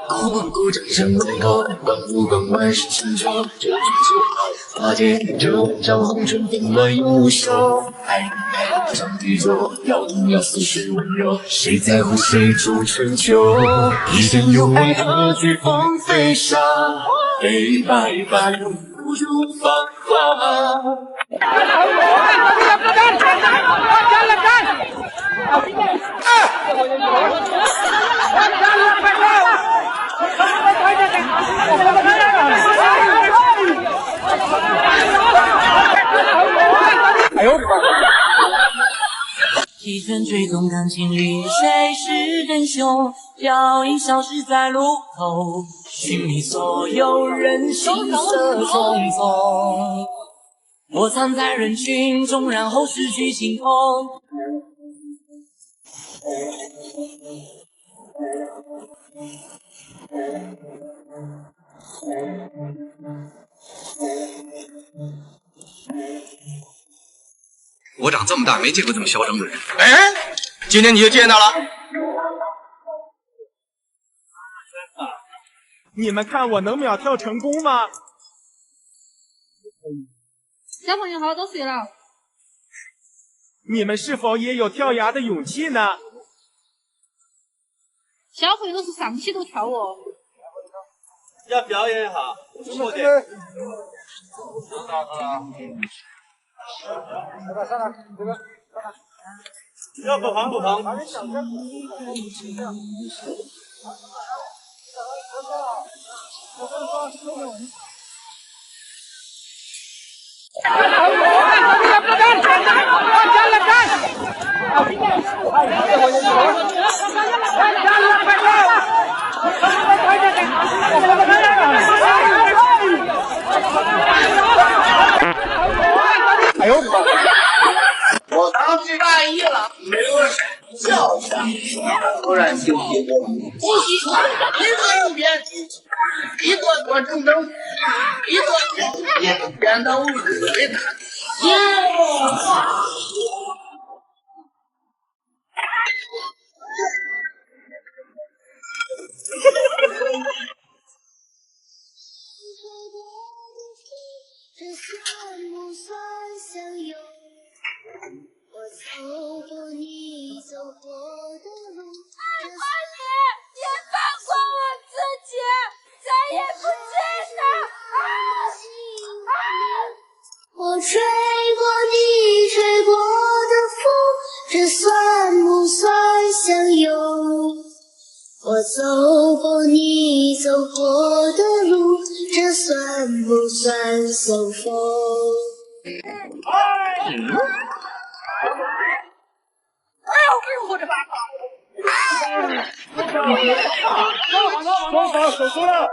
古本古战胜美国，万不管万事千秋，这句就好。八戒这万丈红尘定了永无休。爱与美上帝座，要动要死是温柔，谁在乎谁主春秋？一生有为何惧风飞沙？悲白发永不如芳华。哎呦我的妈！提拳追踪感情里谁是真凶？脚印消失在路口，寻觅所有人行色匆匆。我藏在人群中，然后失去心痛。我长这么大没见过这么嚣张的人。哎，今天你就见到了。你们看我能秒跳成功吗？小朋友好多岁了？你们是否也有跳崖的勇气呢？小朋友都是上去都跳哦。要表演一下，错点。要不旁不旁。哎呦我的妈！我当时大意了，没有人笑一下，突然休息过，呼吸一左一边，一左左正正，一左左也变到位置最大。这算不算相拥？我走过你走过的路。爱过你，也放过我自己，再也不见他。我吹过你吹过的风，这算不算相拥？我走过你走过的路，这算不算相逢？双方手输了，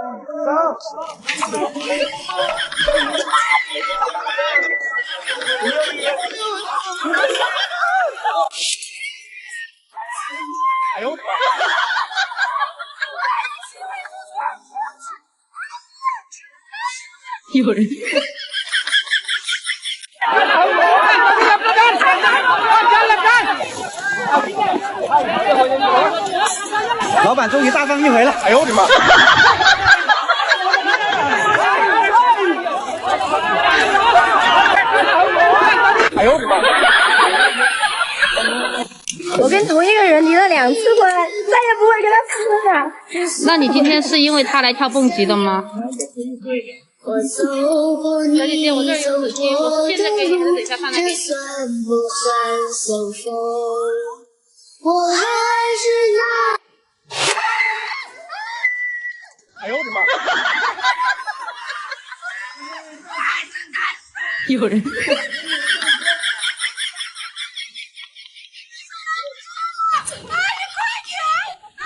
哎呦我的妈！有人。老板终于大放异回了。哎呦我的妈！哎呦我的妈！我跟同一个人离了2次婚，再也不会跟他复合了。那你今天是因为他来跳蹦极的吗？我走过你走过的路，这算不算相逢？我还是那。哎呦我的妈！有人。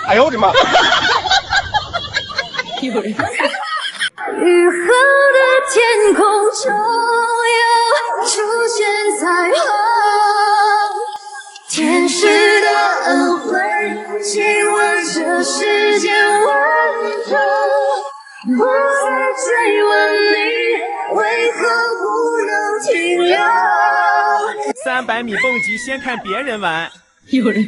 哎呦我的妈！有人。雨后的天空终有出现彩虹，天使的恩惠，亲吻这世间温柔。我在追问你，为何不能停留？300米蹦极先看别人玩。有人。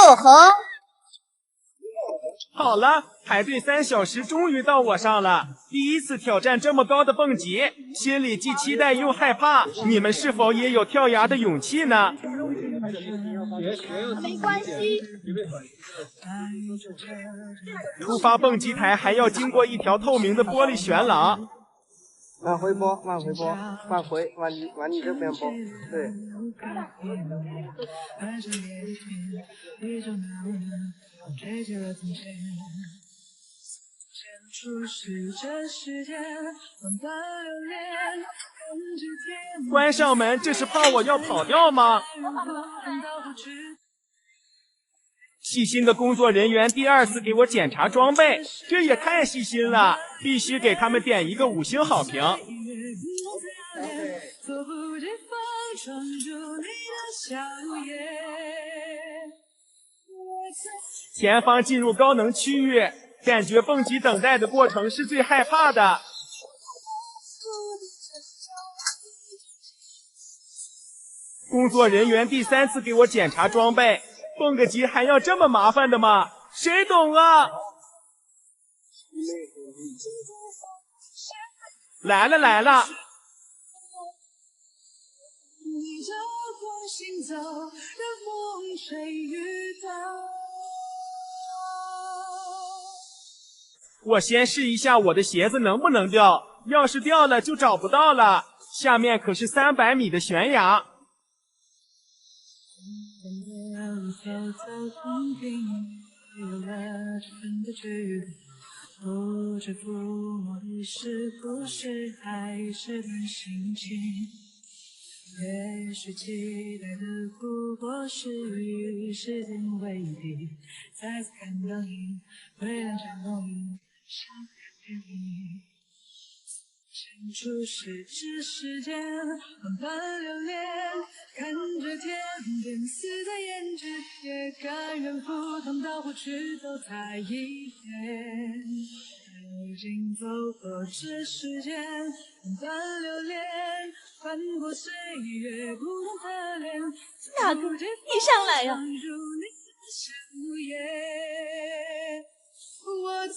哟呵！好了，排队3小时，终于到我上了。第一次挑战这么高的蹦极，心里既期待又害怕。你们是否也有跳崖的勇气呢？没关系。出发蹦极台还要经过一条透明的玻璃悬廊。往回拨，往回拨，往你这边拨，对。关上门，这是怕我要跑掉吗？细心的工作人员第2次给我检查装备，这也太细心了，必须给他们点一个5星好评。前方进入高能区域，感觉蹦极等待的过程是最害怕的。工作人员第3次给我检查装备，蹦个极还要这么麻烦的吗？谁懂啊？来了来了！我先试一下我的鞋子能不能掉，要是掉了就找不到了。下面可是300米的悬崖。不知抚摸的是不是还是段心情？也许期待的不过是与时间为敌，再次看到你，微亮着梦里，想看你。伸出食指，时间慢慢流连，看着天边似在眼前，也甘愿赴汤蹈火去走它一遍。已经走过这世间，慢慢流连，翻过岁月不同的脸。大哥，你上来呀！我曾。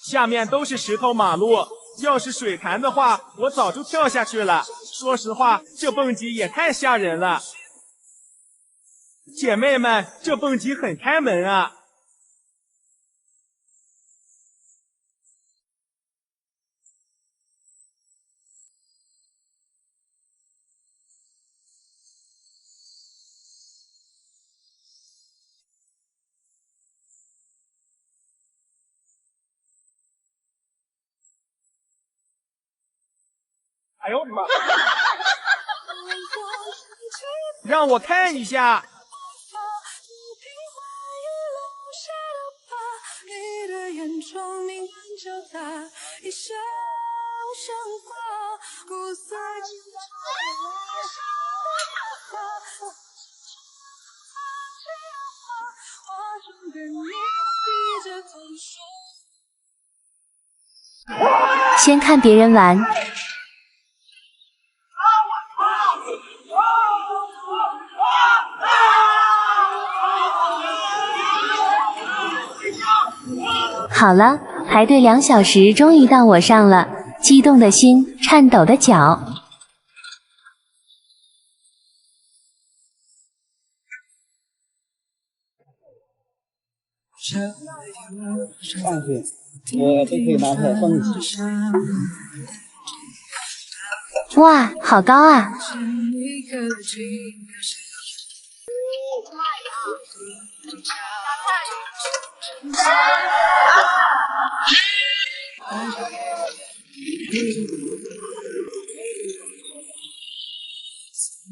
下面都是石头马路，要是水潭的话，我早就跳下去了。说实话，这蹦极也太吓人了。姐妹们，这蹦极很开门啊！哎呦我的妈！让我看一下。先看别人玩。好了，排队2小时，终于到我上了，激动的心，颤抖的脚。上去，我都可以拿出来蹦起。哇，好高啊！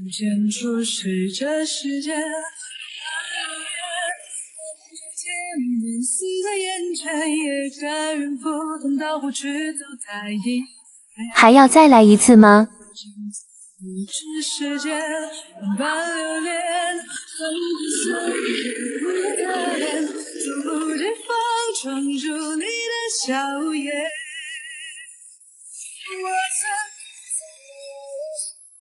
见出是这世界，死在眼前，也甘愿赴汤蹈火去走它一。还要再来一次吗？这世界慢慢流连，分不碎不可怜。笑颜。我曾